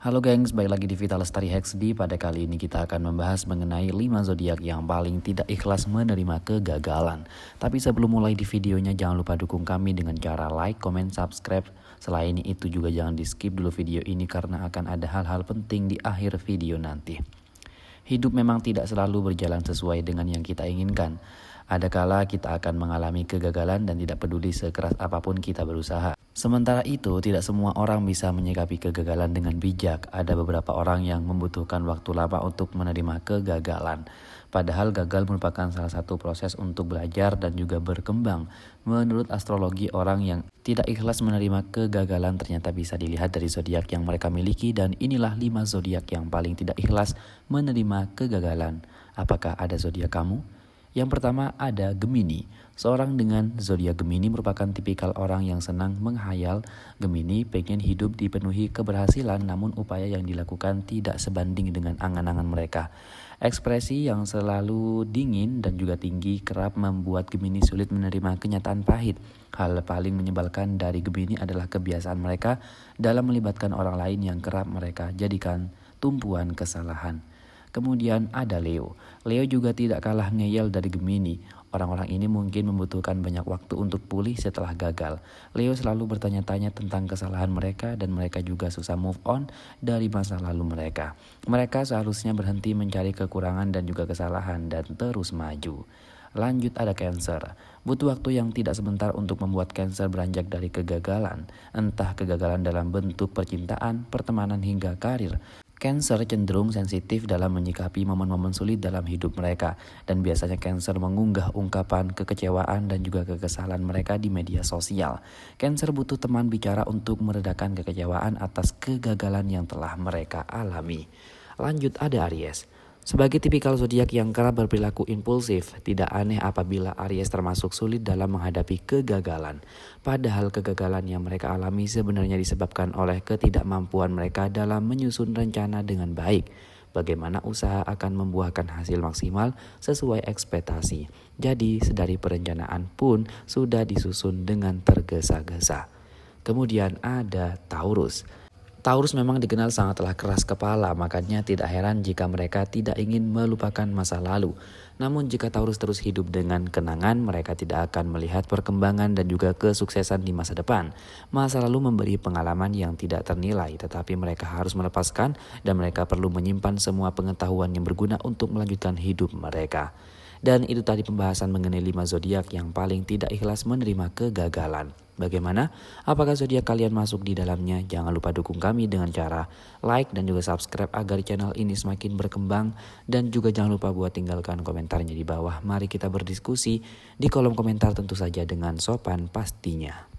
Halo gengs, balik lagi di Vita Lestari Hexdi. Pada kali ini kita akan membahas mengenai 5 zodiak yang paling tidak ikhlas menerima kegagalan. Tapi sebelum mulai di videonya, jangan lupa dukung kami dengan cara like, comment, subscribe. Selain itu juga jangan di skip dulu video ini karena akan ada hal-hal penting di akhir video nanti. Hidup memang tidak selalu berjalan sesuai dengan yang kita inginkan. Ada kala kita akan mengalami kegagalan dan tidak peduli sekeras apapun kita berusaha. Sementara itu, tidak semua orang bisa menyikapi kegagalan dengan bijak. Ada beberapa orang yang membutuhkan waktu lama untuk menerima kegagalan. Padahal gagal merupakan salah satu proses untuk belajar dan juga berkembang. Menurut astrologi, orang yang tidak ikhlas menerima kegagalan ternyata bisa dilihat dari zodiak yang mereka miliki, dan inilah 5 zodiak yang paling tidak ikhlas menerima kegagalan. Apakah ada zodiak kamu? Yang pertama ada Gemini. Seorang dengan zodiak Gemini merupakan tipikal orang yang senang menghayal. Gemini pengen hidup dipenuhi keberhasilan, namun upaya yang dilakukan tidak sebanding dengan angan-angan mereka. Ekspresi yang selalu dingin dan juga tinggi kerap membuat Gemini sulit menerima kenyataan pahit. Hal paling menyebalkan dari Gemini adalah kebiasaan mereka dalam melibatkan orang lain yang kerap mereka jadikan tumpuan kesalahan. Kemudian ada Leo. Leo juga tidak kalah ngeyel dari Gemini. Orang-orang ini mungkin membutuhkan banyak waktu untuk pulih setelah gagal. Leo selalu bertanya-tanya tentang kesalahan mereka dan mereka juga susah move on dari masa lalu mereka. Mereka seharusnya berhenti mencari kekurangan dan juga kesalahan dan terus maju. Lanjut ada Cancer. Butuh waktu yang tidak sebentar untuk membuat Cancer beranjak dari kegagalan. Entah kegagalan dalam bentuk percintaan, pertemanan hingga karir. Cancer cenderung sensitif dalam menyikapi momen-momen sulit dalam hidup mereka, dan biasanya Cancer mengunggah ungkapan kekecewaan dan juga kekesalan mereka di media sosial. Cancer butuh teman bicara untuk meredakan kekecewaan atas kegagalan yang telah mereka alami. Lanjut ada Aries. Sebagai tipikal zodiak yang kerap berperilaku impulsif, tidak aneh apabila Aries termasuk sulit dalam menghadapi kegagalan. Padahal kegagalan yang mereka alami sebenarnya disebabkan oleh ketidakmampuan mereka dalam menyusun rencana dengan baik. Bagaimana usaha akan membuahkan hasil maksimal sesuai ekspektasi. Jadi sedari perencanaan pun sudah disusun dengan tergesa-gesa. Kemudian ada Taurus. Taurus memang dikenal sangatlah keras kepala, makanya tidak heran jika mereka tidak ingin melupakan masa lalu. Namun jika Taurus terus hidup dengan kenangan, mereka tidak akan melihat perkembangan dan juga kesuksesan di masa depan. Masa lalu memberi pengalaman yang tidak ternilai, tetapi mereka harus melepaskan dan mereka perlu menyimpan semua pengetahuan yang berguna untuk melanjutkan hidup mereka. Dan itu tadi pembahasan mengenai 5 zodiak yang paling tidak ikhlas menerima kegagalan. Bagaimana? Apakah zodiak kalian masuk di dalamnya? Jangan lupa dukung kami dengan cara like dan juga subscribe agar channel ini semakin berkembang. Dan juga jangan lupa buat tinggalkan komentarnya di bawah. Mari kita berdiskusi di kolom komentar tentu saja dengan sopan pastinya.